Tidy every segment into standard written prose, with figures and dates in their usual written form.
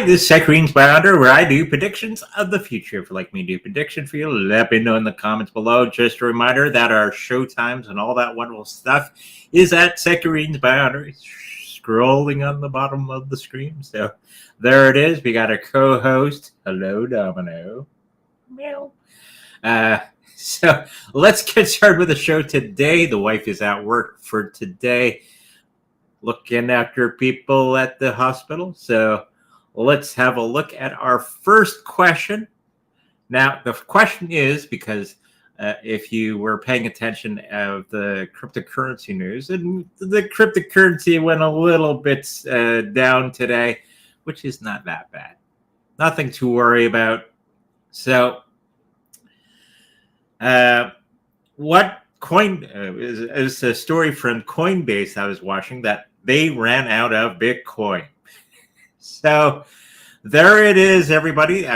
Hi, this is Saccharines Bounder, where I do predictions of the future. If you'd like me to do prediction for you, let me know in the comments below. Just a reminder that our show times and all that wonderful stuff is at Saccharines Bounder. It's scrolling on the bottom of the screen. So there it is. We got our co-host. Hello, Domino. Meow. So let's get started with the show today. The wife is at work for today, looking after people at the hospital. So let's have a look at our first question. Now, the question is because if you were paying attention of the cryptocurrency news, and the cryptocurrency went a little bit down today, which is not that bad. Nothing to worry about. So, what coin is a story from Coinbase I was watching that they ran out of Bitcoin. So there it is, everybody.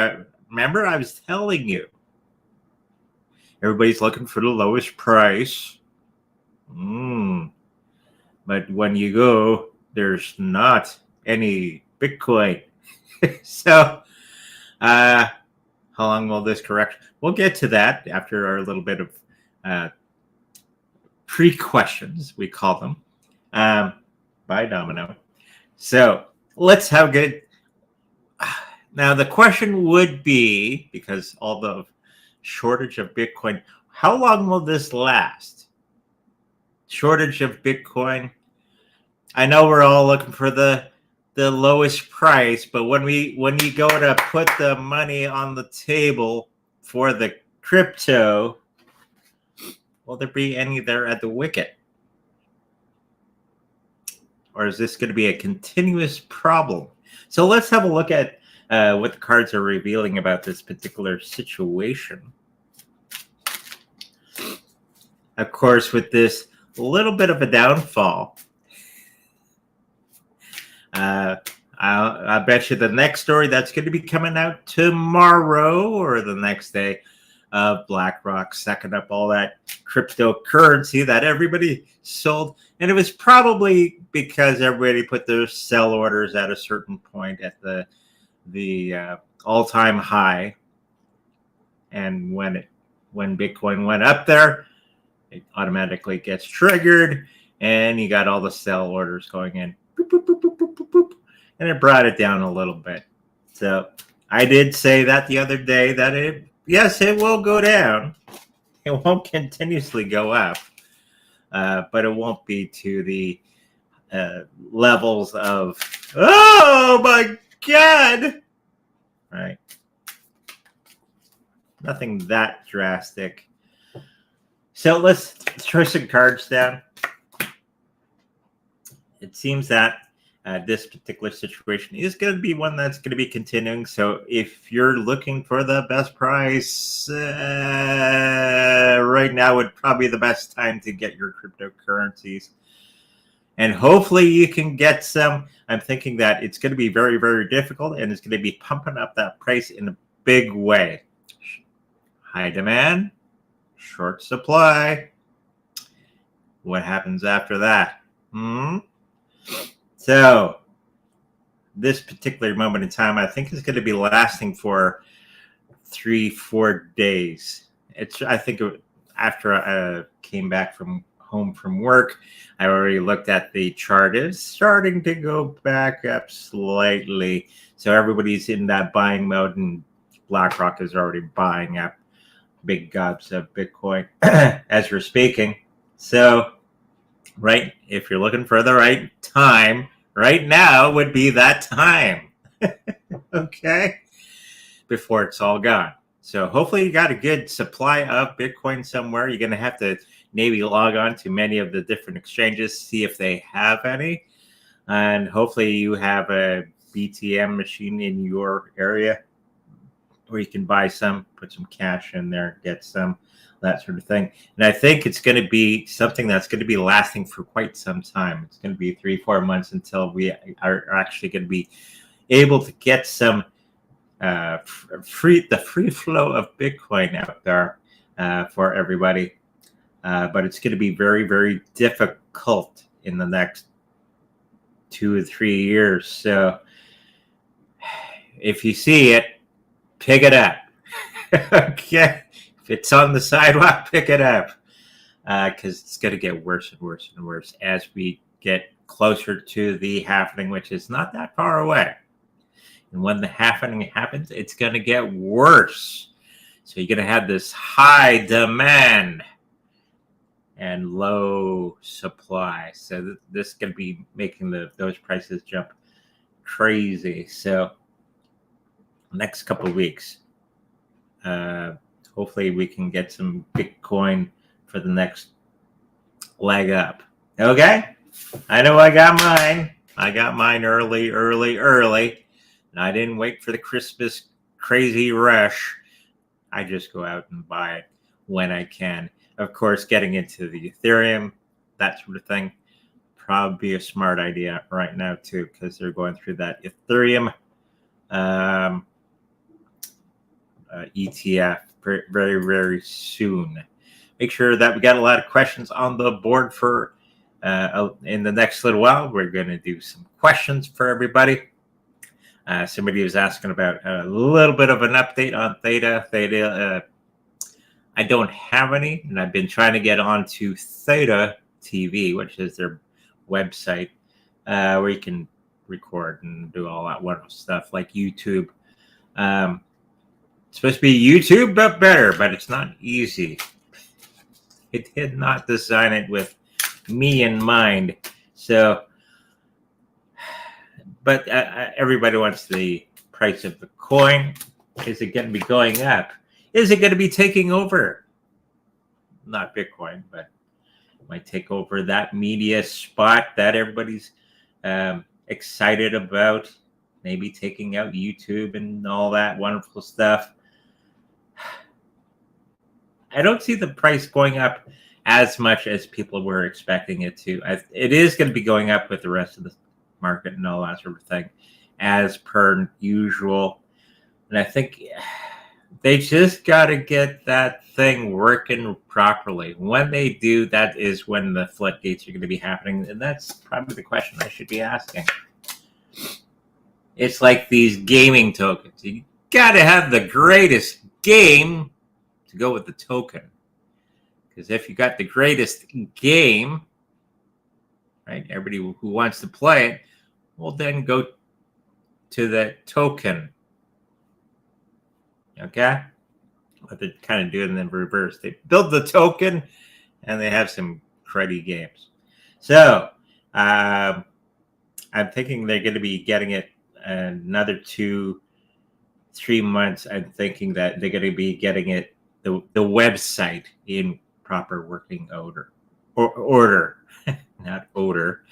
Remember, I was telling you, everybody's looking for the lowest price. But when you go, there's not any Bitcoin. So how long will this correct? We'll get to that after our little bit of pre-questions, we call them, by Domino. So let's have good. Now, the question would be, because all the shortage of Bitcoin, how long will this last? Shortage of Bitcoin. I know we're all looking for the lowest price, but when you go to put the money on the table for the crypto, will there be any there at the wicket? Or is this going to be a continuous problem? So let's have a look at what the cards are revealing about this particular situation. Of course, with this little bit of a downfall, I bet you the next story that's going to be coming out tomorrow or the next day, BlackRock sucking up all that cryptocurrency that everybody sold. And it was probably because everybody put their sell orders at a certain point at the all-time high. And when Bitcoin went up there, it automatically gets triggered, and you got all the sell orders going in. Boop, boop, boop, boop, boop, boop, boop, and it brought it down a little bit. So I did say that the other day that it will go down. It won't continuously go up, but it won't be to the levels of, oh my God, right? Nothing that drastic. So let's throw some cards down. It seems that this particular situation is going to be one that's going to be continuing. So if you're looking for the best price, right now would probably be the best time to get your cryptocurrencies. And hopefully you can get some. I'm thinking that it's going to be very, very difficult, and it's going to be pumping up that price in a big way. High demand, short supply. What happens after that? So this particular moment in time, I think, is going to be lasting for 3-4 days. I think after I came back home from work, I already looked at the chart. It's starting to go back up slightly. So everybody's in that buying mode, and BlackRock is already buying up big gobs of Bitcoin as we're speaking. So, right, if you're looking for the right time, right now would be that time. Okay? Before it's all gone. So hopefully you got a good supply of Bitcoin somewhere. You're going to have to maybe log on to many of the different exchanges, see if they have any. And hopefully you have a BTM machine in your area where you can buy some, put some cash in there, get some, that sort of thing. And I think it's going to be something that's going to be lasting for quite some time. It's going to be 3-4 months until we are actually going to be able to get some free flow of Bitcoin out there for everybody. But it's going to be very, very difficult in the next 2 or 3 years. So if you see it, pick it up. Okay, if it's on the sidewalk, pick it up, because it's going to get worse and worse and worse as we get closer to the happening, which is not that far away. And when the happening happens, it's going to get worse. So you're going to have this high demand and low supply. So this is going to be making those prices jump crazy. So next couple of weeks, hopefully we can get some Bitcoin for the next leg up. Okay? I know I got mine. I got mine early. And I didn't wait for the Christmas crazy rush. I just go out and buy it when I can. Of course, getting into the Ethereum, that sort of thing, probably be a smart idea right now too, because they're going through that Ethereum ETF very, very soon. Make sure that we got a lot of questions on the board for in the next little while. We're going to do some questions for everybody. Somebody was asking about a little bit of an update on Theta. I don't have any, and I've been trying to get onto Theta TV, which is their website, where you can record and do all that wonderful stuff like YouTube. It's supposed to be YouTube, but better, but it's not easy. It did not design it with me in mind. So, but everybody wants the price of the coin. Is it going to be going up? Is it going to be taking over? Not Bitcoin, but it might take over that media spot that everybody's excited about. Maybe taking out YouTube and all that wonderful stuff. I don't see the price going up as much as people were expecting it to. It is going to be going up with the rest of the market and all that sort of thing, as per usual. And I think they just got to get that thing working properly. When they do, that is when the floodgates are going to be happening. And that's probably the question I should be asking. It's like these gaming tokens. You got to have the greatest game to go with the token. Because if you got the greatest game, right, everybody who wants to play it will then go to the token. Okay? But they're kind of doing it in reverse. They build the token and they have some cruddy games. So, I'm thinking they're going to be getting it another 2-3 months. I'm thinking that they're going to be getting it, the website, in proper working order. Not odor.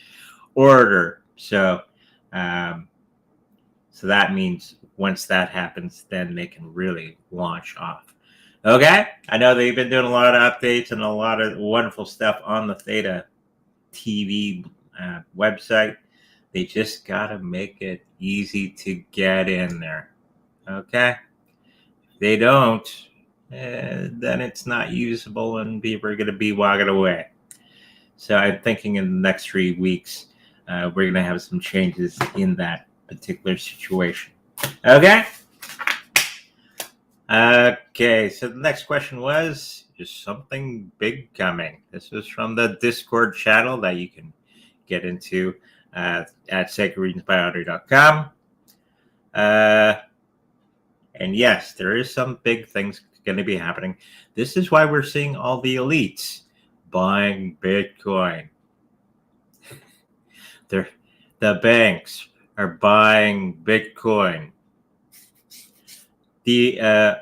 Order. So, so that means once that happens, then they can really launch off. Okay? I know they've been doing a lot of updates and a lot of wonderful stuff on the Theta TV website. They just got to make it easy to get in there. Okay? If they don't, then it's not usable and people are going to be walking away. So I'm thinking in the next 3 weeks, we're going to have some changes in that particular situation. Okay? Okay, so the next question was, is something big coming? This was from the Discord channel that you can get into at sacredregionsbyaudio.com. And yes, there is some big things going to be happening. This is why we're seeing all the elites buying Bitcoin. The banks are buying Bitcoin. The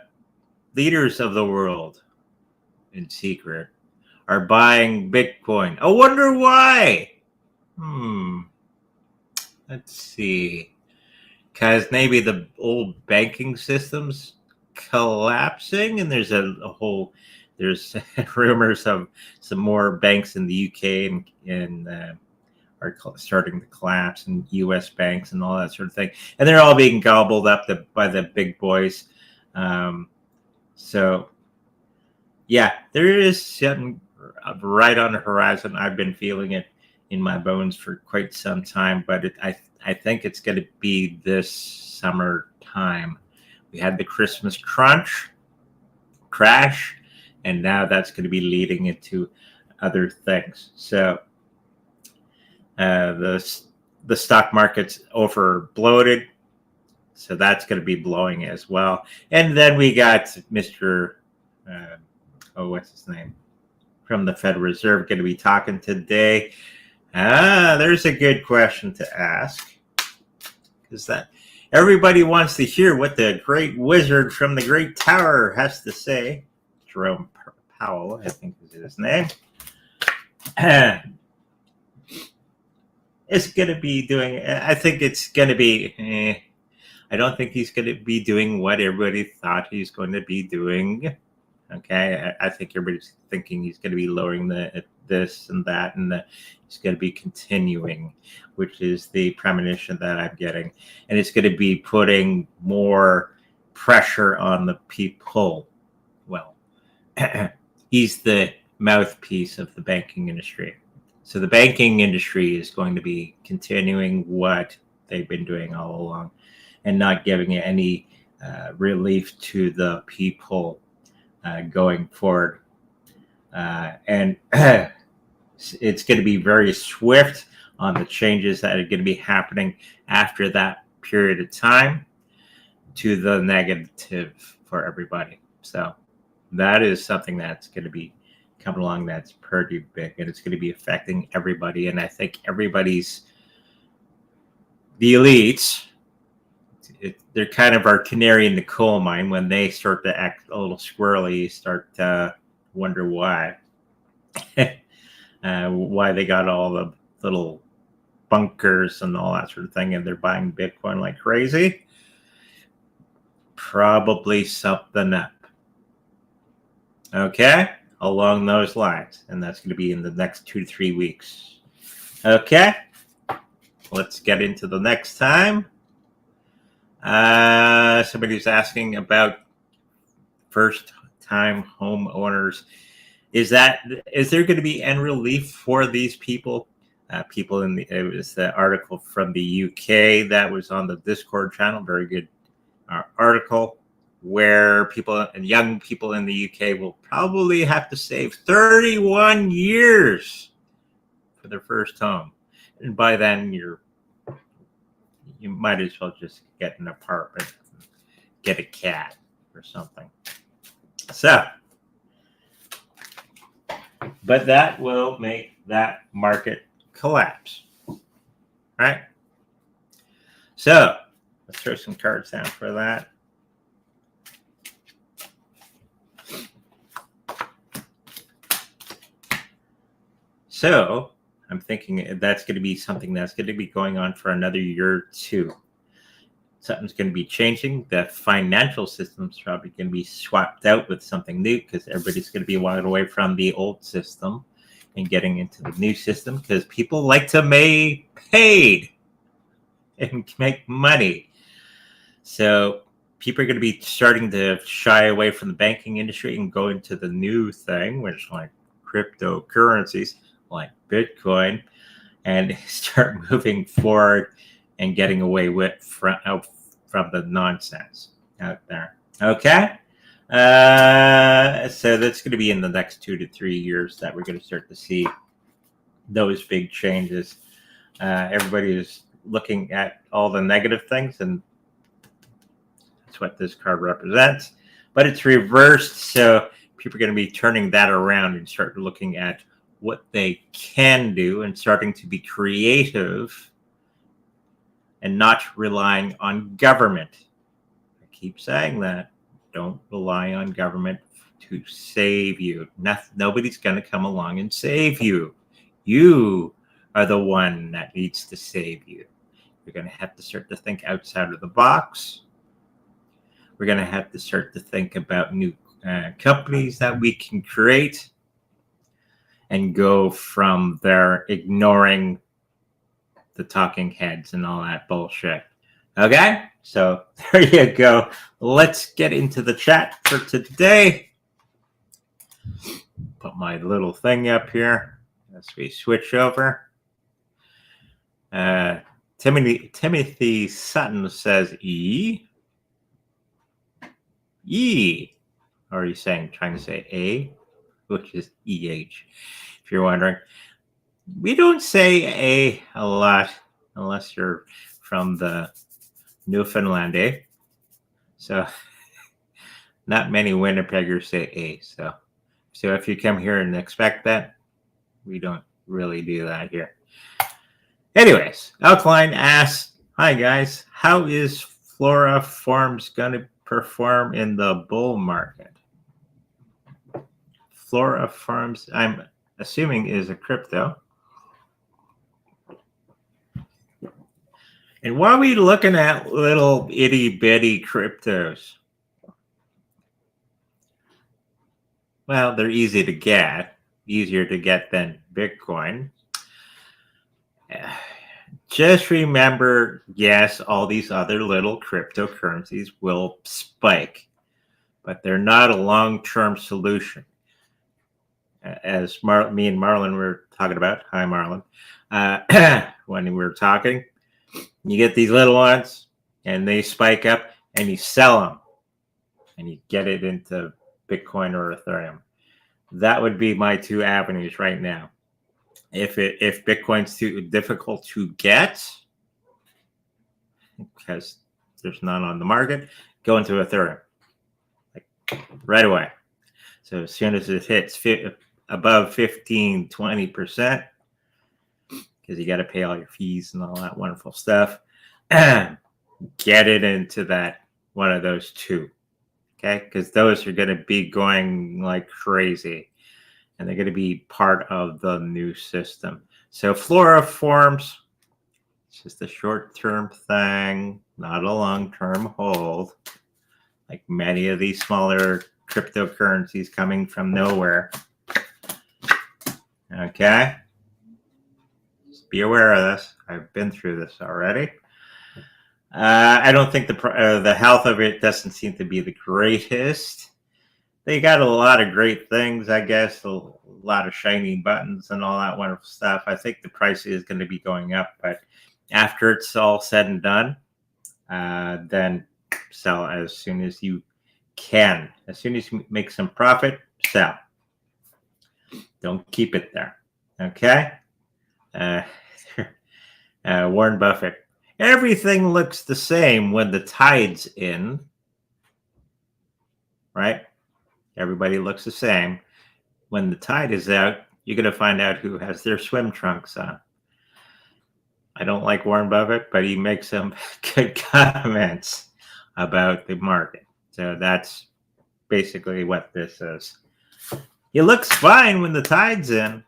leaders of the world, in secret, are buying Bitcoin. I wonder why. Let's see. Because maybe the old banking system's collapsing, and there's there's rumors of some more banks in the UK and are starting to collapse, and U.S. banks and all that sort of thing, and they're all being gobbled up by the big boys. So, yeah, there is something right on the horizon. I've been feeling it in my bones for quite some time, but I think it's going to be this summer time. We had the Christmas crash, and now that's going to be leading into other things. So the stock market's over bloated, so that's going to be blowing as well. And then we got Mr. What's his name? From the Federal Reserve going to be talking today. There's a good question to ask, because that everybody wants to hear what the great wizard from the Great Tower has to say. Jerome Powell, I think is his name. It's going to be doing, I think it's going to be, I don't think he's going to be doing what everybody thought he's going to be doing. Okay, I think everybody's thinking he's going to be lowering this and that, and he's going to be continuing, which is the premonition that I'm getting. And it's going to be putting more pressure on the people. Well, he's the mouthpiece of the banking industry. So the banking industry is going to be continuing what they've been doing all along and not giving any relief to the people going forward. And it's going to be very swift on the changes that are going to be happening after that period of time to the negative for everybody. So that is something that's going to be coming along that's pretty big, and it's going to be affecting everybody. And I think everybody's, the elites, they're kind of our canary in the coal mine. When they start to act a little squirrely, you start to wonder why. Why they got all the little bunkers and all that sort of thing, and they're buying Bitcoin like crazy. Probably something up. Okay? Along those lines. And that's going to be in the next 2 to 3 weeks. Okay? Let's get into the next time. Somebody's asking about first-time homeowners. Is there going to be any relief for these people? People in it was the article from the UK that was on the Discord channel. Very good article, where people and young people in the UK will probably have to save 31 years for their first home, and by then you might as well just get an apartment, get a cat or something. So, but that will make that market collapse, right? So let's throw some cards down for that. So I'm thinking that's going to be something that's going to be going on for another year or two. Something's going to be changing. The financial system's probably going to be swapped out with something new, because everybody's going to be walking away from the old system and getting into the new system, because people like to make paid and make money. So people are going to be starting to shy away from the banking industry and go into the new thing, which is like cryptocurrencies, like Bitcoin, and start moving forward and getting away with from the nonsense out there. Okay? So that's going to be in the next 2 to 3 years that we're going to start to see those big changes. Everybody is looking at all the negative things, and that's what this card represents. But it's reversed, so people are going to be turning that around and start looking at what they can do and starting to be creative and not relying on government. I keep saying that. Don't rely on government to save you. Nobody's going to come along and save you. You are the one that needs to save you. You're going to have to start to think outside of the box. We're going to have to start to think about new companies that we can create and go from there, ignoring the talking heads and all that bullshit. Okay? So there you go. Let's get into the chat for today. Put my little thing up here as we switch over. Timothy Sutton says E. E. Or are you trying to say A, which is EH, if you're wondering. We don't say a lot unless you're from the Newfoundland, eh? So not many Winnipeggers say A. So if you come here and expect that, we don't really do that here. Anyways, Alkaline asks, hi guys, how is Flora Farms going to perform in the bull market? Flora Farms, I'm assuming, is a crypto. And why are we looking at little itty bitty cryptos? Well, they're easy to get, easier to get than Bitcoin. Just remember, yes, all these other little cryptocurrencies will spike, but they're not a long-term solution. As me and Marlon were talking about, hi Marlon, when we were talking, you get these little ones and they spike up and you sell them and you get it into Bitcoin or Ethereum. That would be my two avenues right now. If Bitcoin's too difficult to get because there's none on the market, go into Ethereum like right away. So as soon as it hits above 15-20%, because you got to pay all your fees and all that wonderful stuff, get it into that one of those two. Okay, because those are going to be going like crazy and they're going to be part of the new system. So Flora Farms, it's just a short-term thing, not a long-term hold, like many of these smaller cryptocurrencies coming from nowhere. Okay, just be aware of this. I've been through this already. I don't think the health of it doesn't seem to be the greatest. They got a lot of great things, I guess, a lot of shiny buttons and all that wonderful stuff. I think the price is going to be going up, but after it's all said and done, then sell as soon as you can. As soon as you make some profit, sell. Don't keep it there. Okay? Warren Buffett. Everything looks the same when the tide's in, right? Everybody looks the same. When the tide is out, you're going to find out who has their swim trunks on. I don't like Warren Buffett, but he makes some good comments about the market. So that's basically what this is. It looks fine when the tide's in.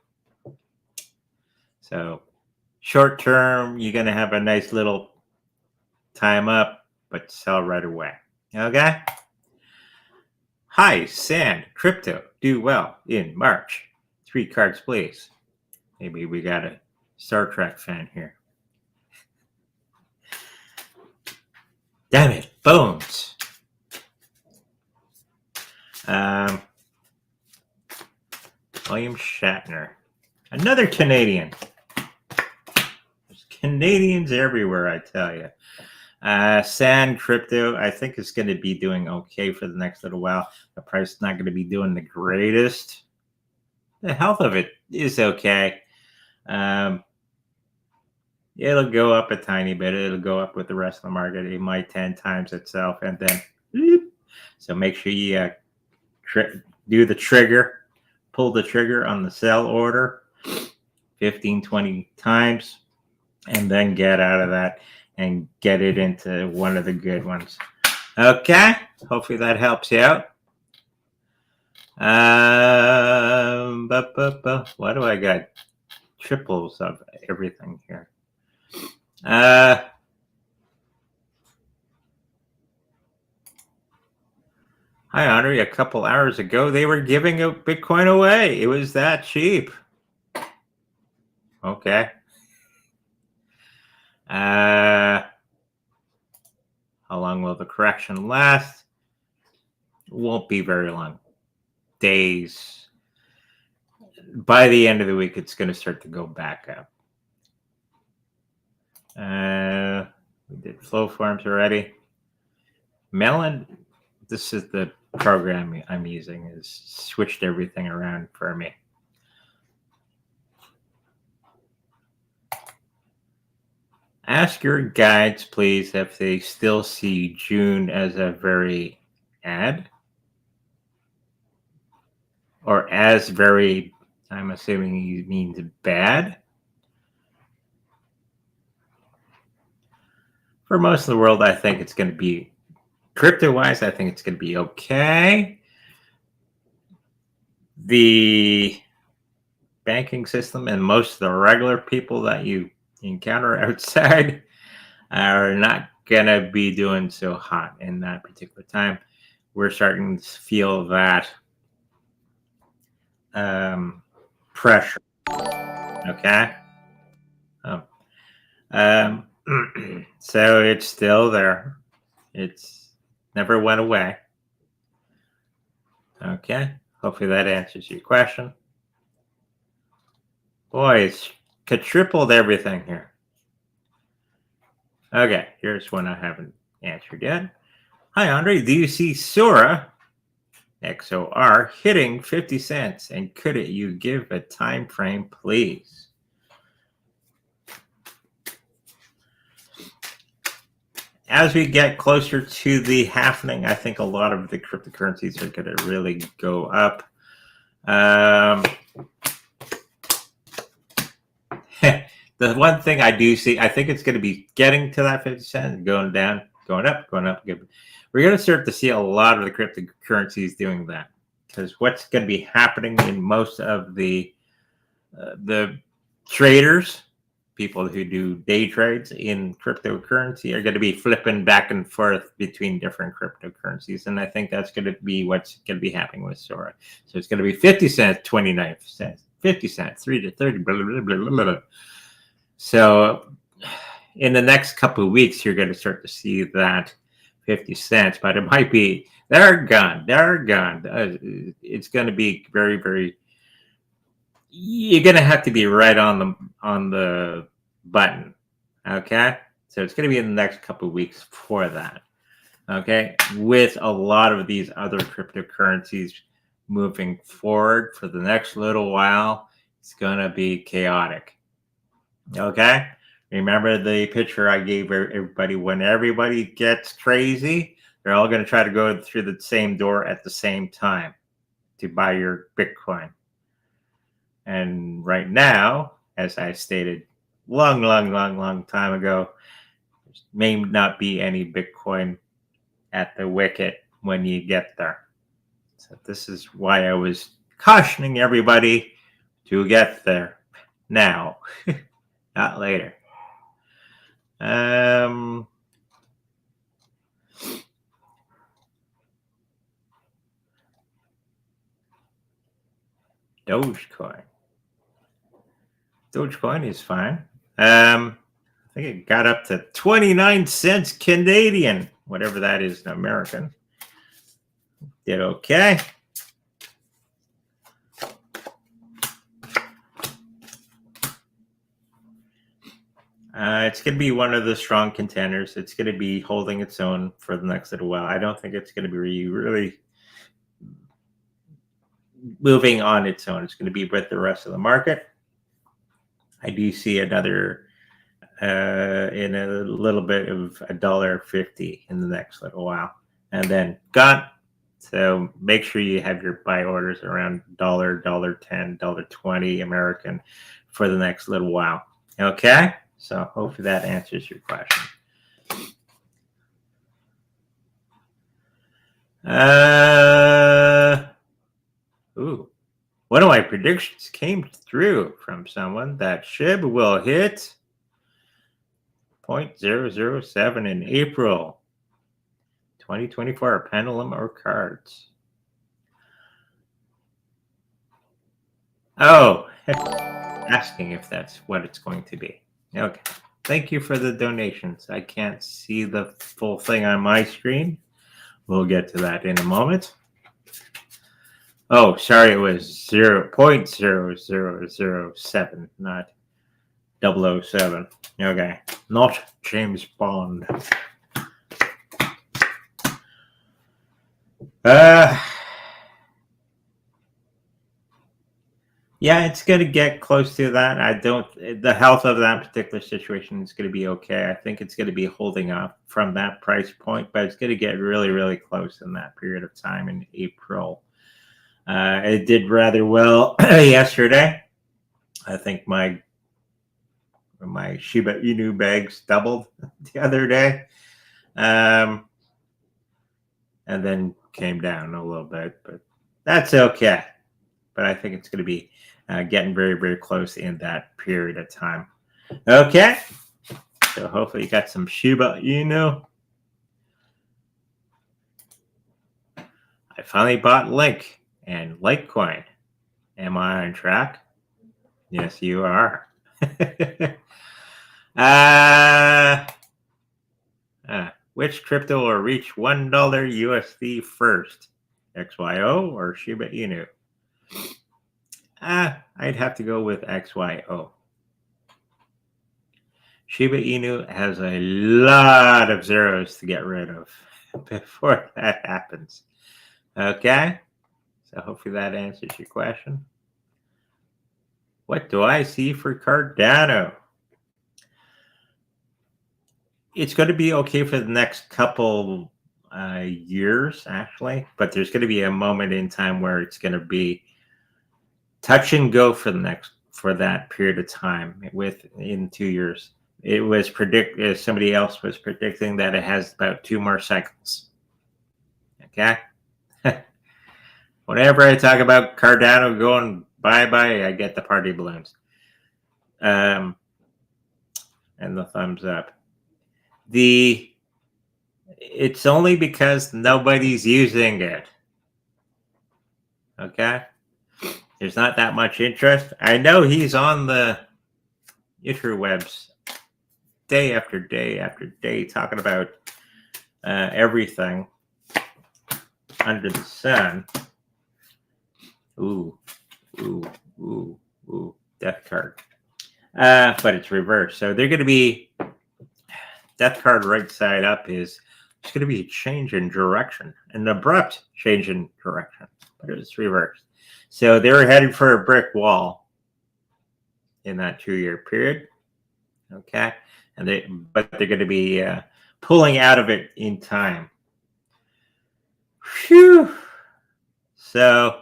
So short term, you're going to have a nice little time up, but sell right away. Okay? Hi, Sand Crypto. Do well in March. 3 cards, please. Maybe we got a Star Trek fan here. Damn it, Bones. William Shatner. Another Canadian. There's Canadians everywhere, I tell you. Sand Crypto, I think is going to be doing okay for the next little while. The price is not going to be doing the greatest. The health of it is okay. It'll go up a tiny bit. It'll go up with the rest of the market. It might 10 times itself and then so make sure you do the trigger, pull the trigger on the sell order 15-20 times and then get out of that and get it into one of the good ones. Okay, hopefully that helps you out. What do I got? Triples of everything here. Hi, Andre. A couple hours ago, they were giving a Bitcoin away. It was that cheap. Okay. How long will the correction last? Won't be very long. Days. By the end of the week, it's going to start to go back up. We did Flow Farms already. Melon This is the program I'm using. Is switched everything around for me. Ask your guides, please, if they still see June as a very ad or as very, I'm assuming he means bad. For most of the world, I think it's going to be, crypto-wise, I think it's going to be okay. The banking system and most of the regular people that you encounter outside are not going to be doing so hot in that particular time. We're starting to feel that pressure. Okay. So it's still there. It's never went away. Okay. Hopefully that answers your question. Boy, it's tripled everything here. Okay, here's one I haven't answered yet. Hi, Andre. Do you see Sora XOR hitting 50 cents? And could you give a time frame, please? As we get closer to the halving, I think a lot of the cryptocurrencies are going to really go up. The one thing I do see, I think it's going to be getting to that 50 cents, going down, going up, going up. We're going to start to see a lot of the cryptocurrencies doing that, because what's going to be happening in most of the traders, people who do day trades in cryptocurrency, are going to be flipping back and forth between different cryptocurrencies. And I think that's going to be what's going to be happening with Sora. So it's going to be 50 cents, 29 cents, 50 cents, 3 to 30, blah, blah, blah, blah, blah. So in the next couple of weeks, you're going to start to see that 50 cents, but it might be, they're gone. It's going to be very, very, you're going to have to be right on the button. Okay. So it's going to be in the next couple of weeks for that. Okay. With a lot of these other cryptocurrencies moving forward for the next little while, it's going to be chaotic. Okay. Remember the picture I gave everybody? When everybody gets crazy, they're all going to try to go through the same door at the same time to buy your Bitcoin. And right now, as I stated long time ago, there may not be any Bitcoin at the wicket when you get there. So this is why I was cautioning everybody to get there now, not later. Dogecoin is fine. I think it got up to 29 cents Canadian, whatever that is in American. Did okay. It's going to be one of the strong contenders. It's going to be holding its own for the next little while. I don't think it's going to be really moving on its own. It's going to be with the rest of the market. I do see another in a little bit of $1.50 in the next little while, and then gone. So make sure you have your buy orders around $1, $1.10, $1.20 American for the next little while. Okay. So hopefully that answers your question. One of my predictions came through from someone that SHIB will hit 0.007 in April 2024, pendulum or cards. Oh, asking if that's what it's going to be. Okay. Thank you for the donations. I can't see the full thing on my screen. We'll get to that in a moment. Oh, sorry, it was 0.0007, not 007. Okay, not James Bond. Uh, yeah, it's going to get close to that. The health of that particular situation is going to be okay. I think it's going to be holding up from that price point, but it's going to get really, really close in that period of time in April. It did rather well yesterday. I think my Shiba Inu bags doubled the other day, and then came down a little bit, but that's okay. But I think it's going to be getting very, very close in that period of time. Okay, so hopefully you got some Shiba Inu. I finally bought Link and Litecoin. Am I on track? Yes, you are. Which crypto will reach $1 USD first? XYO or Shiba Inu? I'd have to go with XYO. Shiba Inu has a lot of zeros to get rid of before that happens. Okay? So hopefully that answers your question. What do I see for Cardano? It's going to be okay for the next couple years, actually, but there's going to be a moment in time where it's going to be touch and go for that period of time. In 2 years, it was somebody else was predicting that it has about 2 more cycles. Okay. Whenever I talk about Cardano going bye-bye, I get the party balloons. And the thumbs up. It's only because nobody's using it. Okay? There's not that much interest. I know he's on the interwebs day after day after day talking about everything under the sun. Ooh, death card. But it's reversed. So they're going to be death card right side up is it's going to be a change in direction, an abrupt change in direction, but it's reversed. So they're headed for a brick wall in that 2-year period. Okay. But they're going to be pulling out of it in time. Phew. So,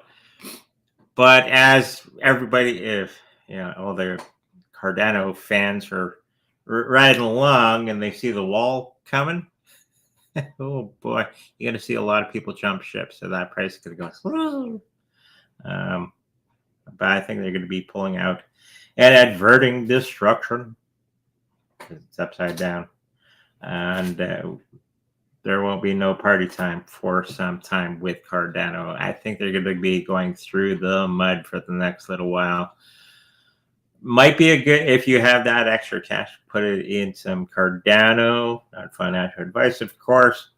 but as everybody, if all the Cardano fans are riding along and they see the wall coming, oh boy, you're going to see a lot of people jump ship. So that price is going to go. But I think they're going to be pulling out and adverting destruction. It's upside down, and there won't be no party time for some time with Cardano. I think they're going to be going through the mud for the next little while. Might be a good, if you have that extra cash, put it in some Cardano, not financial advice, of course,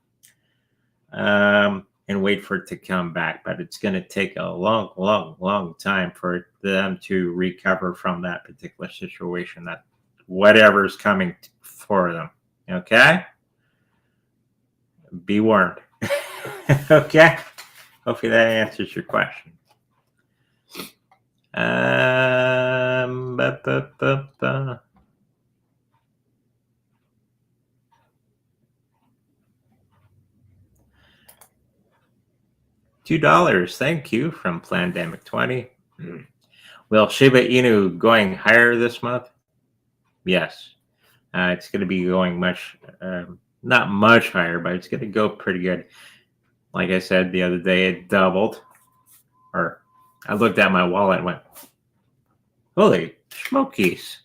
and wait for it to come back. But it's going to take a long time for them to recover from that particular situation, that whatever's coming for them. Okay? Be warned. Okay? Hopefully that answers your question. $2. Thank you from Plandemic 20. Will Shiba Inu going higher this month? Yes. It's going to be going not much higher, but it's going to go pretty good. Like I said the other day, it doubled. Or I looked at my wallet and went, holy smokies.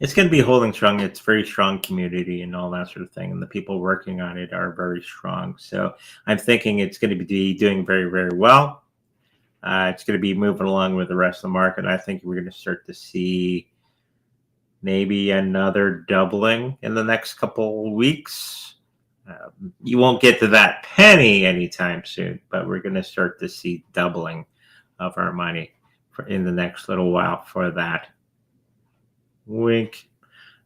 It's going to be holding strong. It's very strong community and all that sort of thing. And the people working on it are very strong. So I'm thinking it's going to be doing very, very well. It's going to be moving along with the rest of the market. I think we're going to start to see maybe another doubling in the next couple of weeks. You won't get to that penny anytime soon, but we're going to start to see doubling of our money in the next little while for that. Wink.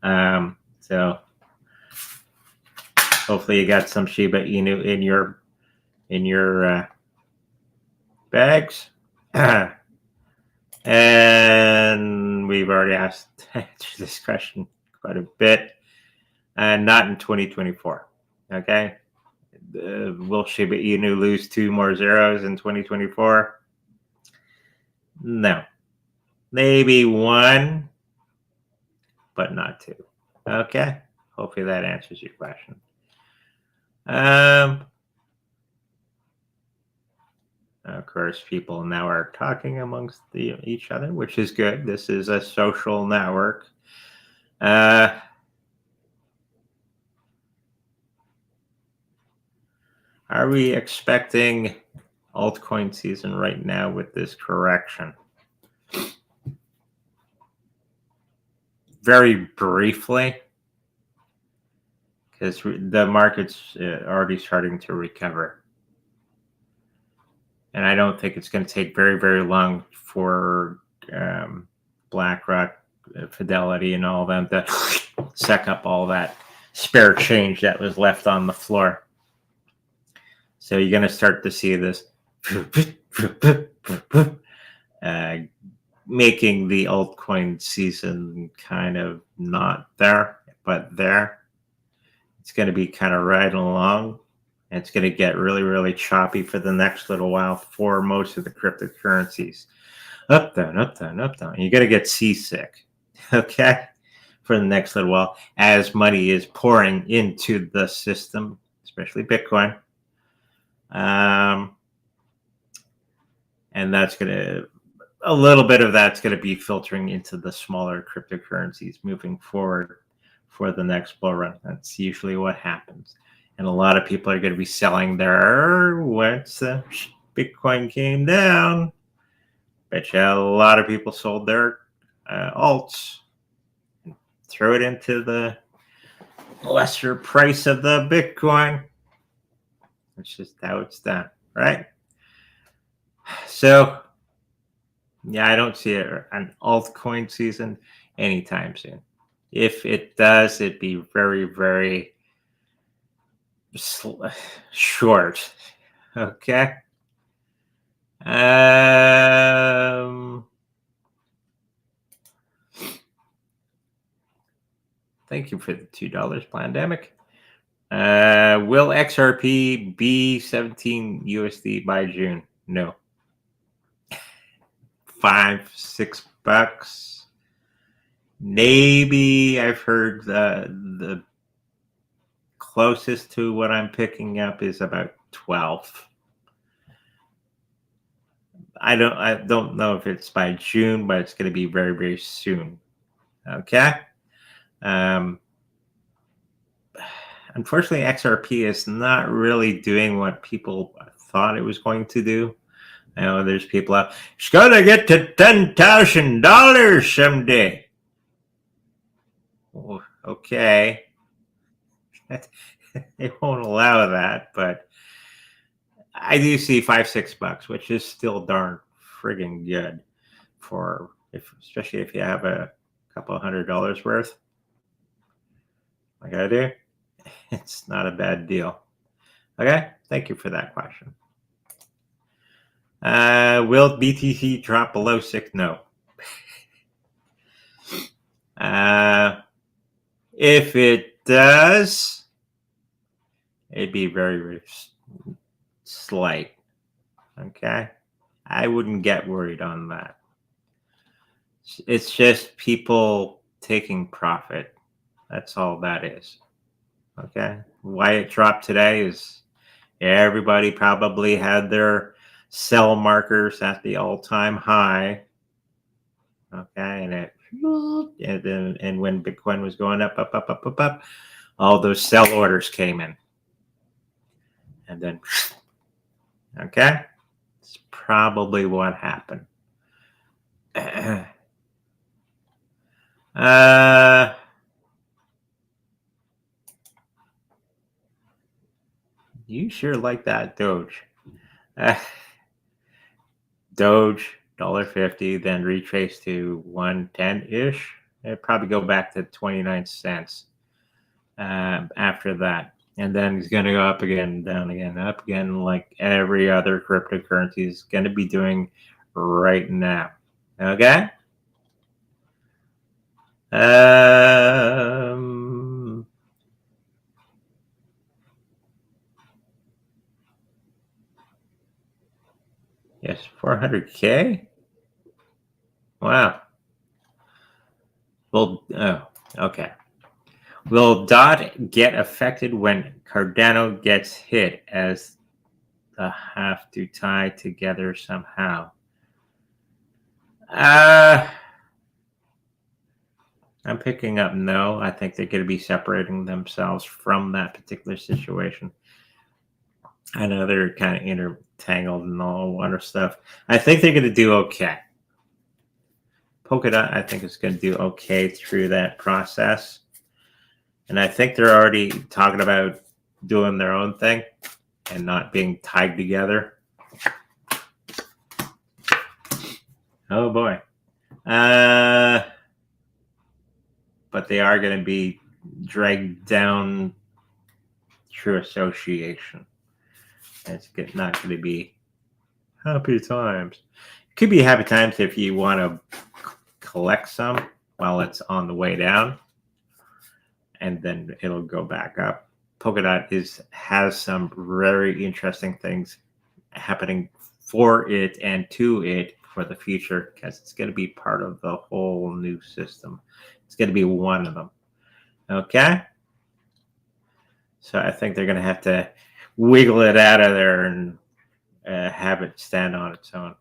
So hopefully you got some Shiba Inu in your bags. And we've already answered this question quite a bit. And not in 2024. Okay. Will Shiba Inu lose 2 more zeros in 2024? No. Maybe 1, but not 2. Okay. Hopefully that answers your question. Of course, people now are talking amongst each other, which is good. This is a social network. Are we expecting altcoin season right now with this correction? Very briefly, because the market's already starting to recover. And I don't think it's going to take very, very long for BlackRock, Fidelity, and all of them to suck up all that spare change that was left on the floor. So you're going to start to see this making the altcoin season kind of not there, but there. It's going to be kind of riding along. And it's going to get really, really choppy for the next little while for most of the cryptocurrencies. Up, down, up, down, up, down. You got to get seasick, okay, for the next little while as money is pouring into the system, especially Bitcoin. And that's going to, a little bit of that's going to be filtering into the smaller cryptocurrencies moving forward for the next bull run. That's usually what happens. And a lot of people are going to be selling their, once Bitcoin came down, bet you a lot of people sold their alts, and threw it into the lesser price of the Bitcoin. That's just how it's done, right? So, yeah, I don't see an altcoin season anytime soon. If it does, it'd be very, very short. Okay. Thank you for the $2, Plandemic. Will XRP be 17 USD by June? No. $5-6. Maybe I've heard the closest to what I'm picking up is about 12. I don't know if it's by June, but it's going to be very, very soon. Okay. Unfortunately, XRP is not really doing what people thought it was going to do. I know there's people out, it's going to get to $10,000 someday. Well, okay. They won't allow that, but I do see $5-6, which is still darn friggin' good for especially if you have a couple of $100 worth. Like I do, it's not a bad deal. Okay, thank you for that question. Will BTC drop below 6? No. If it does, it'd be very, very slight. Okay, I wouldn't get worried on that. It's just people taking profit. That's all that is. Okay, why it dropped today is everybody probably had their sell markers at the all-time high. Okay, and when Bitcoin was going up, all those sell orders came in, and then okay, it's probably what happened. You sure like that Doge. Doge $1.50, then retraced to 110-ish. It'd probably go back to 29 cents after that. And then he's going to go up again, down again, up again, like every other cryptocurrency is going to be doing right now. Okay? Yes, 400K? Wow. Well, oh, okay. Will DOT get affected when Cardano gets hit as the have to tie together somehow? I'm picking up no. I think they're going to be separating themselves from that particular situation. I know they're kind of intertangled and all other stuff. I think they're going to do okay. Polkadot, I think, is going to do okay through that process. And I think they're already talking about doing their own thing and not being tied together. Oh, boy. But they are going to be dragged down through association. It's not going to be happy times. It could be happy times if you want to collect some while it's on the way down, and then it'll go back up. Polkadot has some very interesting things happening for it and to it for the future, because it's going to be part of the whole new system. It's going to be one of them. Okay? So I think they're going to have to wiggle it out of there and have it stand on its own.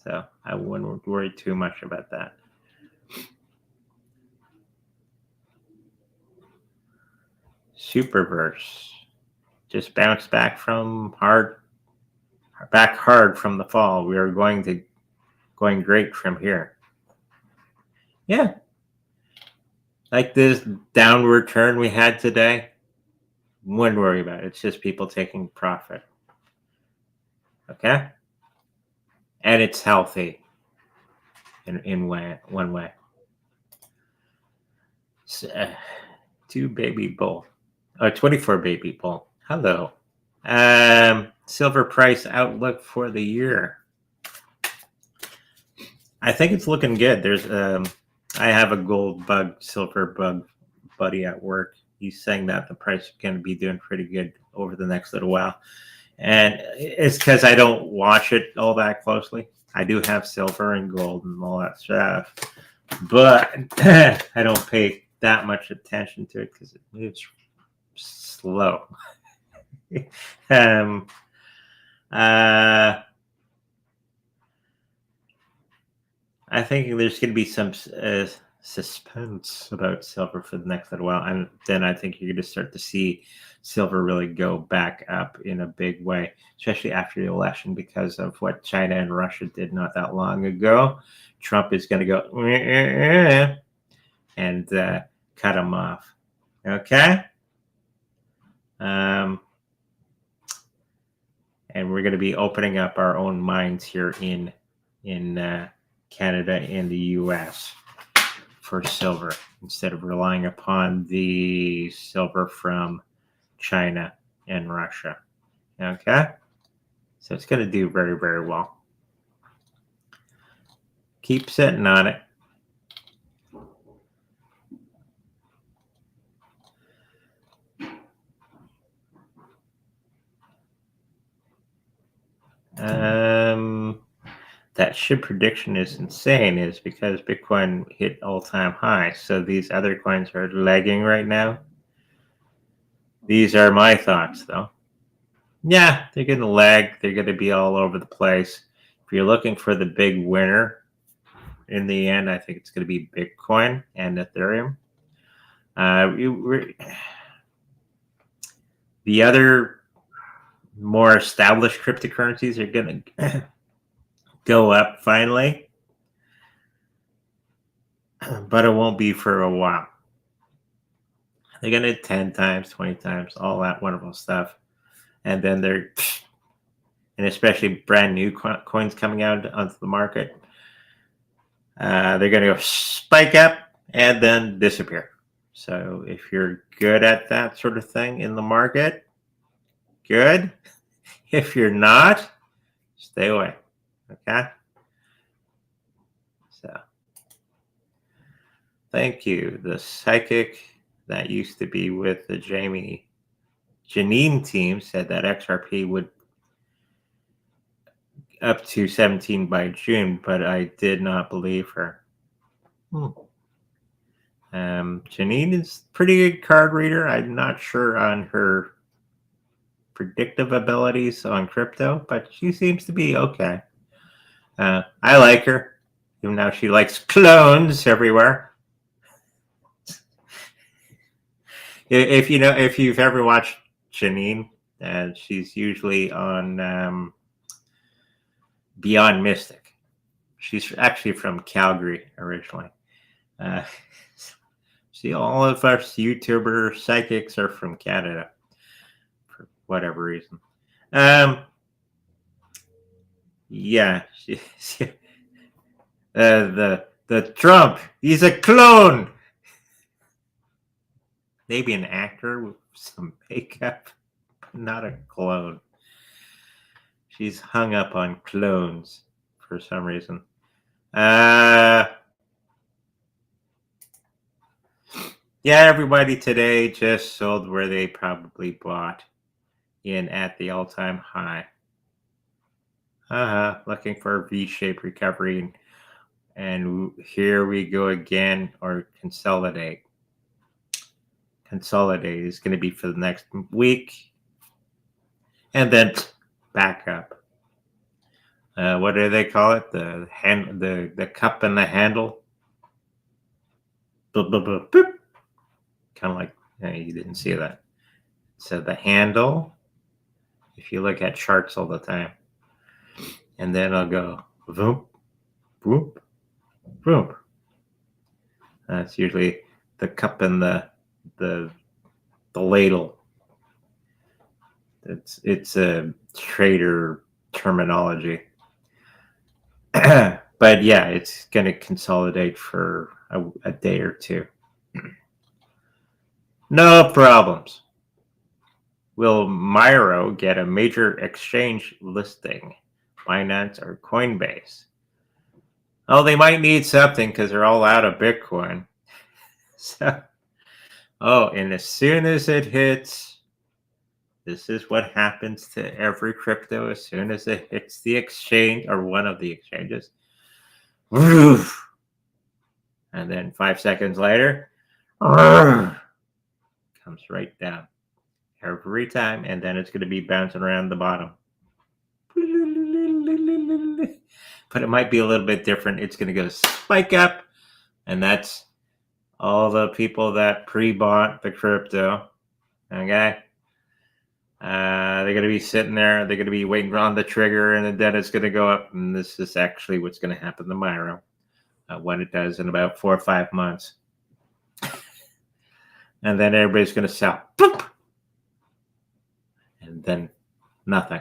So I wouldn't worry too much about that. Superverse just bounced back from hard from the fall. We are going great from here. Yeah. Like this downward turn we had today, wouldn't worry about it. It's just people taking profit. Okay? And it's healthy in one way. So, 2 baby bull. 24 baby bull. Hello. Silver price outlook for the year. I think it's looking good. There's I have a gold bug, silver bug buddy at work. He's saying that the price is going to be doing pretty good over the next little while. And it's because I don't watch it all that closely. I do have silver and gold and all that stuff, but I don't pay that much attention to it because it moves slow. I think there's going to be some suspense about silver for the next little while, and then I think you're going to start to see silver really go back up in a big way, especially after the election, because of what China and Russia did not that long ago. Trump is going to go and cut them off. Okay. And we're going to be opening up our own mines here in Canada and the US for silver, instead of relying upon the silver from China and Russia. Okay? So it's going to do very, very well. Keep sitting on it. That SHIB prediction is insane, is because Bitcoin hit all-time highs. So these other coins are lagging right now. These are my thoughts, though. Yeah, they're going to lag. They're going to be all over the place. If you're looking for the big winner in the end, I think it's going to be Bitcoin and Ethereum. The other more established cryptocurrencies are going to go up finally, but it won't be for a while. They're going to 10 times, 20 times, all that wonderful stuff. And then and especially brand new coins coming out onto the market. They're going to go spike up and then disappear. So if you're good at that sort of thing in the market, good. If you're not, stay away. Okay? So thank you. The psychic that used to be with the Janine team said that XRP would up to 17 by June, but I did not believe her. Janine is a pretty good card reader. I'm not sure on her predictive abilities on crypto, but she seems to be okay. I like her, even though she likes clones everywhere. If you've ever watched Janine, she's usually on Beyond Mystic. She's actually from Calgary originally. See, all of us YouTuber psychics are from Canada for whatever reason. Yeah, the Trump, he's a clone. Maybe an actor with some makeup, but not a clone. She's hung up on clones for some reason. Yeah, everybody today just sold where they probably bought in at the all-time high. Looking for a V-shaped recovery, and here we go again, or consolidate. Consolidate is going to be for the next week, and then back up. What do they call it? The cup and the handle. Boop, boop, boop, boop. Kind of like, you didn't see that. So the handle, if you look at charts all the time, and then I'll go voop, voop, voop. That's usually the cup and the ladle. It's a trader terminology. But yeah, it's going to consolidate for a day or two. No problems. Will Miro get a major exchange listing? Binance or Coinbase? Oh, they might need something because they're all out of Bitcoin. So, and as soon as it hits, this is what happens to every crypto. As soon as it hits the exchange or one of the exchanges, woof, and then 5 seconds later, comes right down every time, and then it's going to be bouncing around the bottom. But it might be a little bit different. It's going to go spike up, and that's all the people that pre-bought the crypto. Okay. They're going to be sitting there. They're going to be waiting on the trigger, and then it's going to go up. And this is actually what's going to happen to Miro when it does in about 4 or 5 months. And then everybody's going to sell. Boop! And then nothing.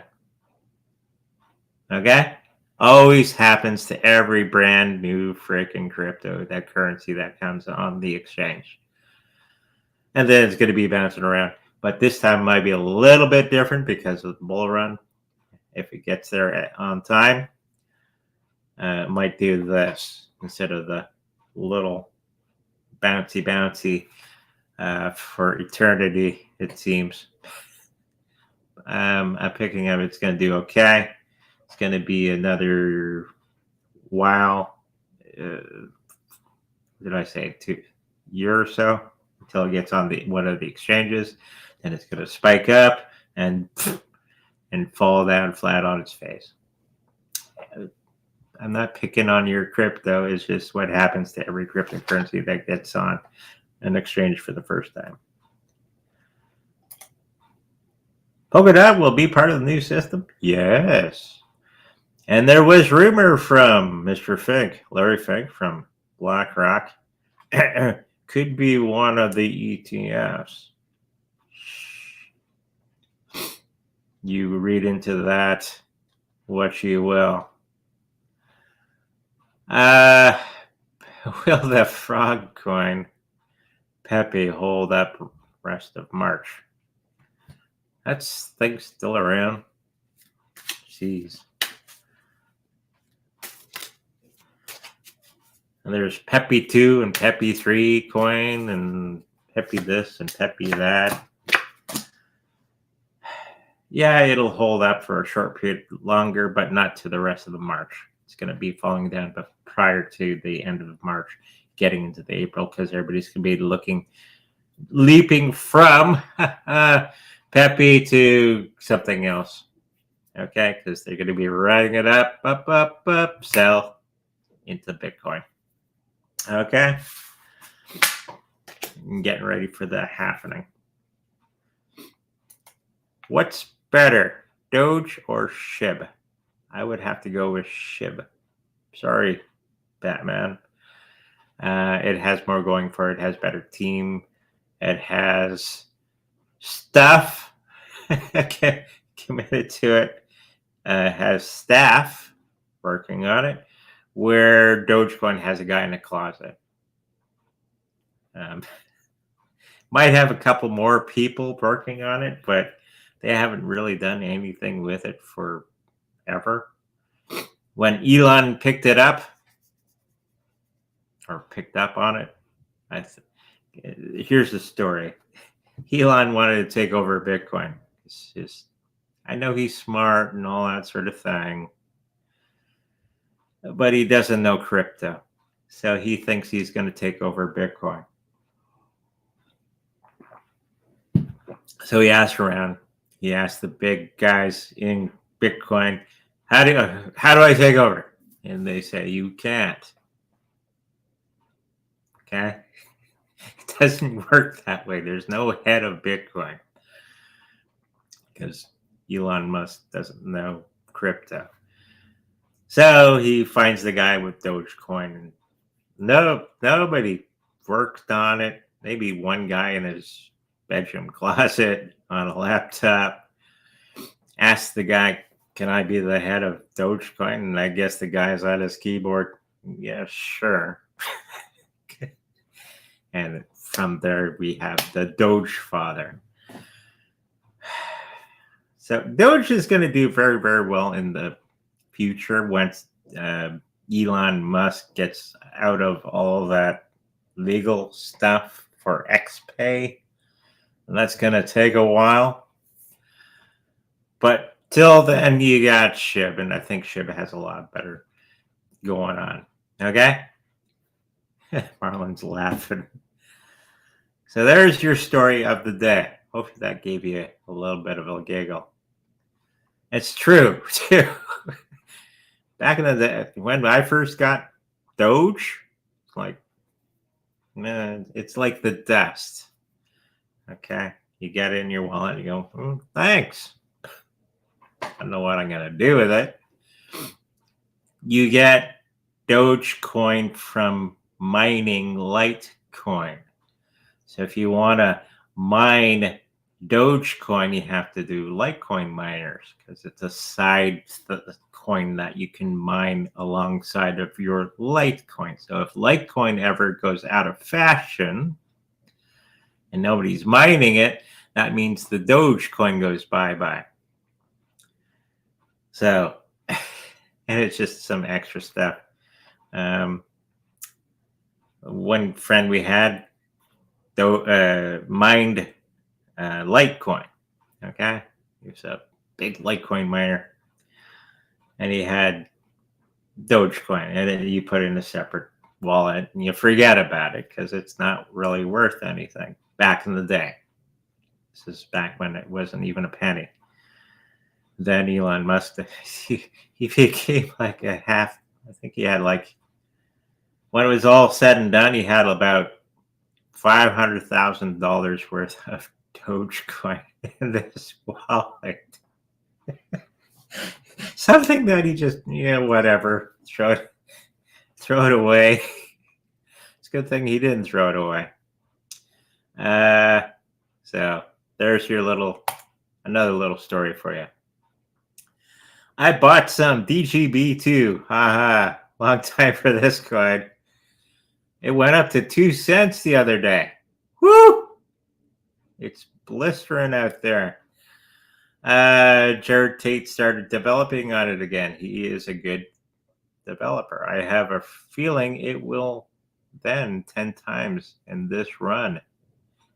Okay? Always happens to every brand new freaking crypto, that currency that comes on the exchange. And then it's going to be bouncing around. But this time it might be a little bit different because of the bull run. If it gets there on time, it might do this instead of the little bouncy for eternity, it seems. I'm picking up it's going to do okay. It's going to be another while. Did I say 2 year or so until it gets on one of the exchanges? Then it's going to spike up and fall down flat on its face. I'm not picking on your crypto. It's just what happens to every cryptocurrency that gets on an exchange for the first time. Polkadot will be part of the new system? Yes. And there was rumor from Mr. Fink, Larry Fink from BlackRock, could be one of the ETFs. You read into that what you will. Will the frog coin Pepe hold up rest of March? That's things still around. Jeez. And there's Pepe 2 and Pepe 3 coin and Pepe this and Pepe that. Yeah, it'll hold up for a short period longer, but not to the rest of the March. It's going to be falling down, but prior to the end of March, getting into the April, because everybody's going to be leaping from Pepe to something else. Okay, because they're going to be riding it up, sell into Bitcoin. Okay, I'm getting ready for that happening. What's better, Doge or SHIB? I would have to go with SHIB. Sorry, Batman. It has more going for it. It has better team. It has stuff committed to it. It has staff working on it, where Dogecoin has a guy in a closet. Might have a couple more people working on it, but they haven't really done anything with it forever. When Elon picked it up, or picked up on it, here's the story. Elon wanted to take over Bitcoin. It's just, I know he's smart and all that sort of thing, but he doesn't know crypto. So he thinks he's going to take over Bitcoin. So he asked around. He asked the big guys in Bitcoin, how do I take over? And they say, you can't. Okay? It doesn't work that way. There's no head of Bitcoin, because Elon Musk doesn't know crypto. So he finds the guy with Dogecoin, and nobody worked on it. Maybe one guy in his bedroom closet on a laptop asked the guy, can I be the head of Dogecoin? And I guess the guy's on his keyboard, yeah, sure. And from there we have the Doge father. So Doge is going to do very, very well in the future once Elon Musk gets out of all that legal stuff for XPay. And that's going to take a while. But till then, you got SHIB, and I think SHIB has a lot better going on. Okay? Marlon's laughing. So there's your story of the day. Hopefully that gave you a little bit of a giggle. It's true, too. Back in the day, when I first got Doge, it's like the dust. Okay? You get it in your wallet, you go, thanks. I don't know what I'm going to do with it. You get Dogecoin from mining Litecoin. So if you want to mine Dogecoin, you have to do Litecoin miners, because it's a side coin that you can mine alongside of your Litecoin. So if Litecoin ever goes out of fashion and nobody's mining it, that means the Dogecoin goes bye-bye. So, and it's just some extra stuff. One friend we had mined Litecoin. Okay, he was a big Litecoin miner, and he had Dogecoin, and then you put it in a separate wallet and you forget about it because it's not really worth anything. Back in the day, this is back when it wasn't even a penny. Then Elon Musk, he became like a half. I think he had when it was all said and done, he had about $500,000 worth of Dogecoin in this wallet. Something that he just, whatever, throw it away. It's a good thing he didn't throw it away. So there's your another little story for you. I bought some DGB2. Haha, long time for this coin. It went up to 2 cents the other day. Woo! It's blistering out there. Jared Tate started developing on it again. He is a good developer. I have a feeling it will then 10 times in this run,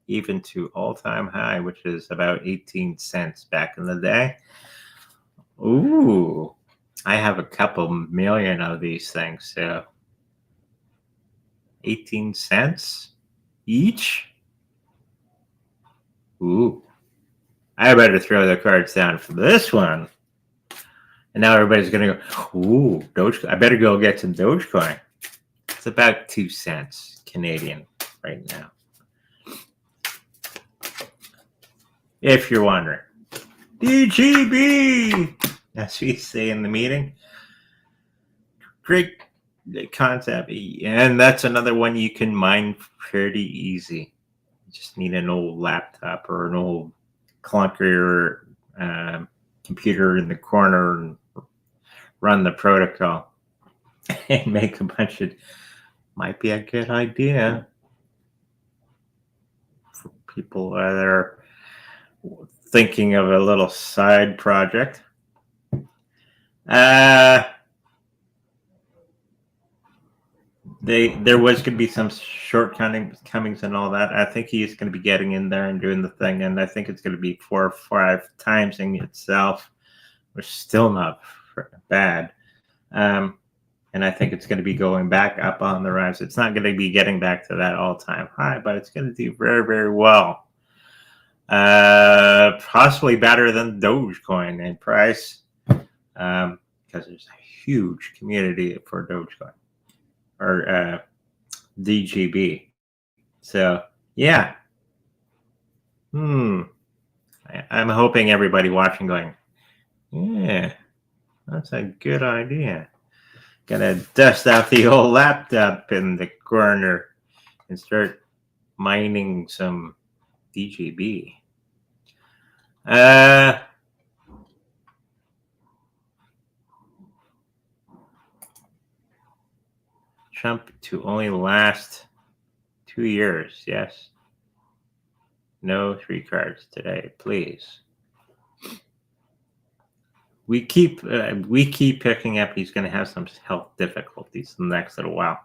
even to all-time high, which is about 18 cents back in the day. Ooh, I have a couple million of these things, so 18 cents each. Ooh, I better throw the cards down for this one. And now everybody's going to go, ooh, Dogecoin. I better go get some Dogecoin. It's about 2 cents Canadian right now. If you're wondering. DGB, as we say in the meeting. Great concept. And that's another one you can mine pretty easy. You just need an old laptop or an old clunker computer in the corner and run the protocol and make a bunch of. Might be a good idea for people that are thinking of a little side project. There was going to be some shortcomings and all that. I think he's going to be getting in there and doing the thing, and I think it's going to be 4 or 5 timesing itself, which is still not bad. And I think it's going to be going back up on the rise. It's not going to be getting back to that all-time high, but it's going to do very, very well. Possibly better than Dogecoin in price, because there's a huge community for Dogecoin or DGB. So yeah, I'm hoping everybody watching going, yeah, that's a good idea. Gonna dust out the old laptop in the corner and start mining some DGB. Trump to only last 2 years. Yes. No 3 cards today, please. We keep picking up. He's going to have some health difficulties in the next little while.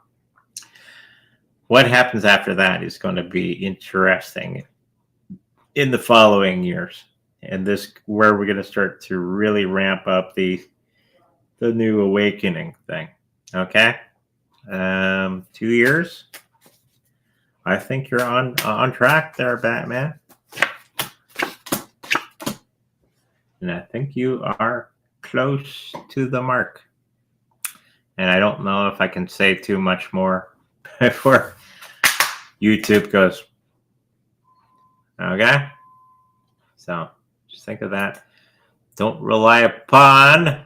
What happens after that is going to be interesting in the following years, and this where we're going to start to really ramp up the new awakening thing. Okay, 2 years. I think you're on track there, Batman. And I think you are close to the mark. And I don't know if I can say too much more before YouTube goes. Okay? So just think of that. Don't rely upon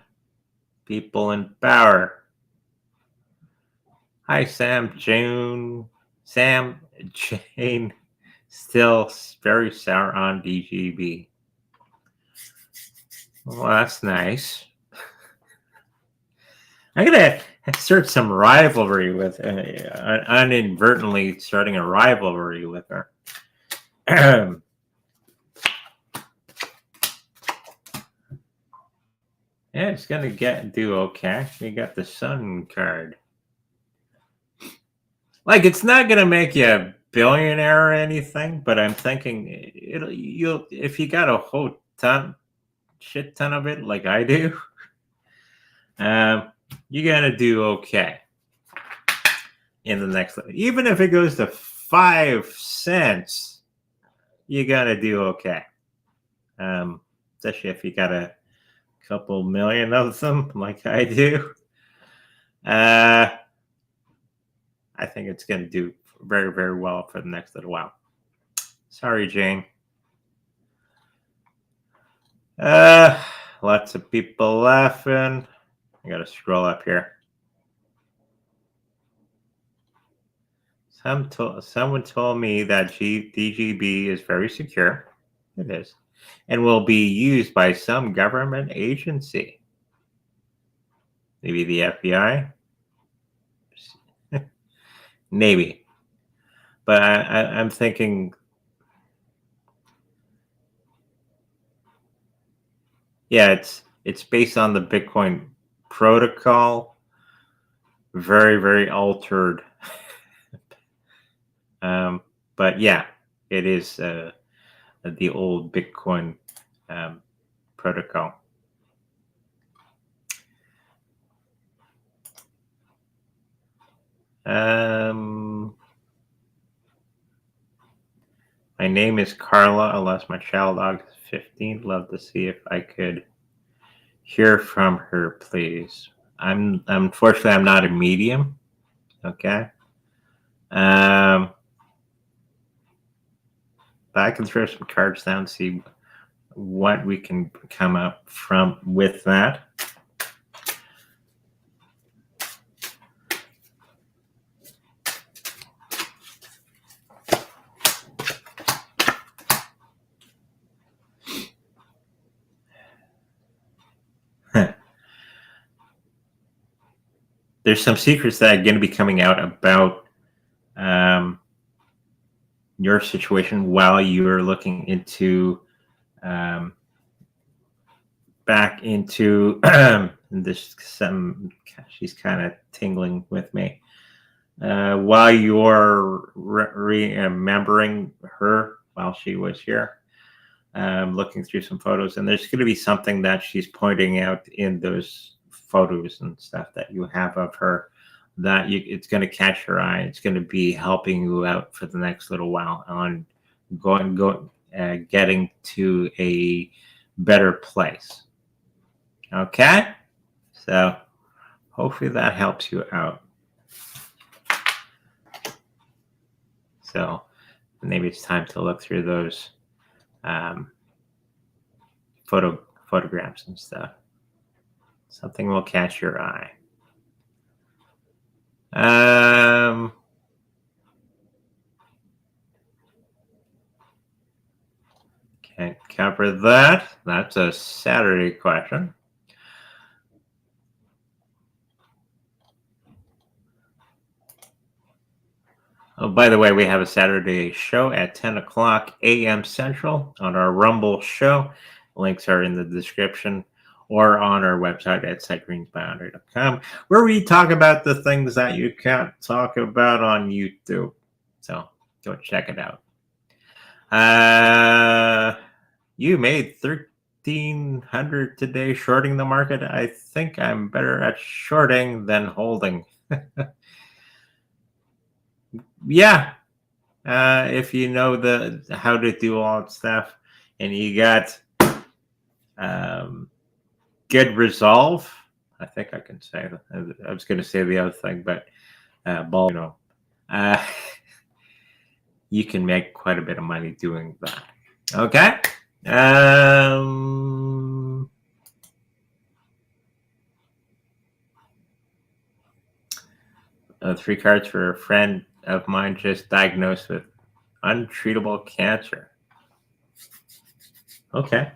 people in power. Hi, Sam Jane, still very sour on DGB. Well, that's nice. I'm gonna start some rivalry with, inadvertently starting a rivalry with her. Yeah, it's gonna do okay. We got the Sun card. Like, it's not gonna make you a billionaire or anything, but I'm thinking if you got a whole shit ton of it like I do, you're gonna do okay in the next level. Even if it goes to 5 cents, you're gonna do okay. Especially if you got a couple million of them like I do. I think it's going to do very, very well for the next little while. Sorry, Jane. Lots of people laughing. I got to scroll up here. Someone told me that DGB is very secure. It is. And will be used by some government agency. Maybe the FBI. maybe. But I'm thinking, yeah, it's based on the Bitcoin protocol, very, very altered. But yeah, it is the old Bitcoin protocol. My name is Carla. I lost my child August 15th. Love to see if I could hear from her, please. Unfortunately, I'm not a medium. Okay. But I can throw some cards down, see what we can come up from with that. There's some secrets that are going to be coming out about your situation while you're looking into back into this. She's kind of tingling with me while you're remembering her while she was here. Looking through some photos, and there's going to be something that she's pointing out in those photos and stuff that you have of her that it's going to catch your eye. It's going to be helping you out for the next little while on getting to a better place. Okay, so hopefully that helps you out. So maybe it's time to look through those photographs and stuff. Something will catch your eye. Can't cover that. That's a Saturday question. Oh, by the way, we have a Saturday show at 10 o'clock a.m. Central on our Rumble show. Links are in the description or on our website at setgreensbyandre.com, where we talk about the things that you can't talk about on YouTube. So go check it out. You made $1,300 today shorting the market. I think I'm better at shorting than holding. Yeah. If you know how to do all that stuff and you got good resolve, I think I can say that. I was going to say the other thing, but you can make quite a bit of money doing that. Okay. 3 cards for a friend of mine just diagnosed with untreatable cancer. Okay.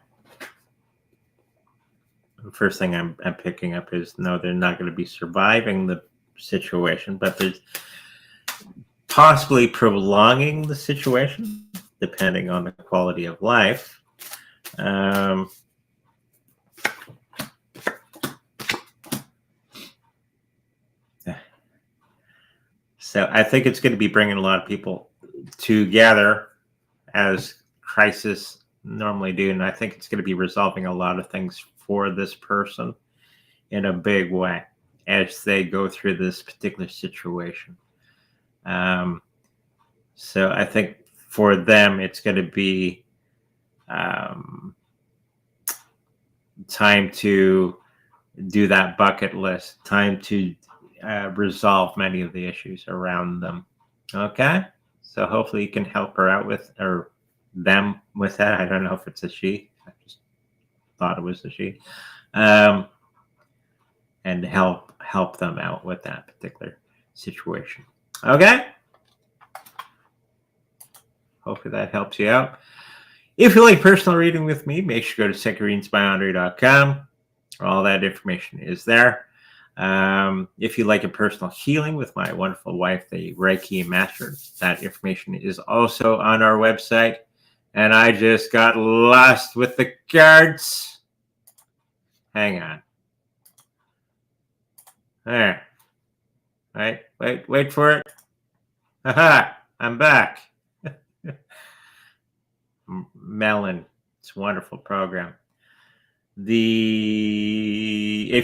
The first thing I'm picking up is no, they're not going to be surviving the situation, but there's possibly prolonging the situation depending on the quality of life. So I think it's going to be bringing a lot of people together as crisis normally do. And I think it's going to be resolving a lot of things for this person in a big way as they go through this particular situation. So I think for them, it's going to be time to do that bucket list, time to resolve many of the issues around them. Okay, so hopefully you can help her out with, or them with that. I don't know if it's a she. I just thought it was a she. And help them out with that particular situation. Okay. Hopefully that helps you out. If you like personal reading with me, make sure to go to setgreensbyandre.com. All that information is there. If you like a personal healing with my wonderful wife, the Reiki Master, that information is also on our website. And I just got lost with the cards. Hang on. There. Right. Wait for it. Aha. I'm back. Melon. It's a wonderful program. If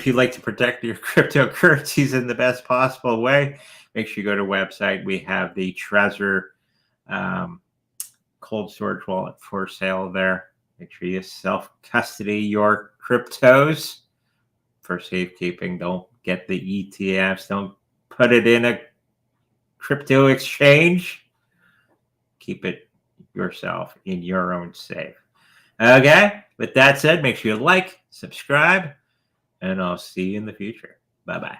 you'd like to protect your cryptocurrencies in the best possible way, make sure you go to our website. We have the Trezor cold storage wallet for sale there. Make sure you self-custody your cryptos for safekeeping. Don't get the ETFs. Don't put it in a crypto exchange. Keep it yourself in your own safe. Okay, with that said, make sure you like, subscribe, and I'll see you in the future. Bye-bye.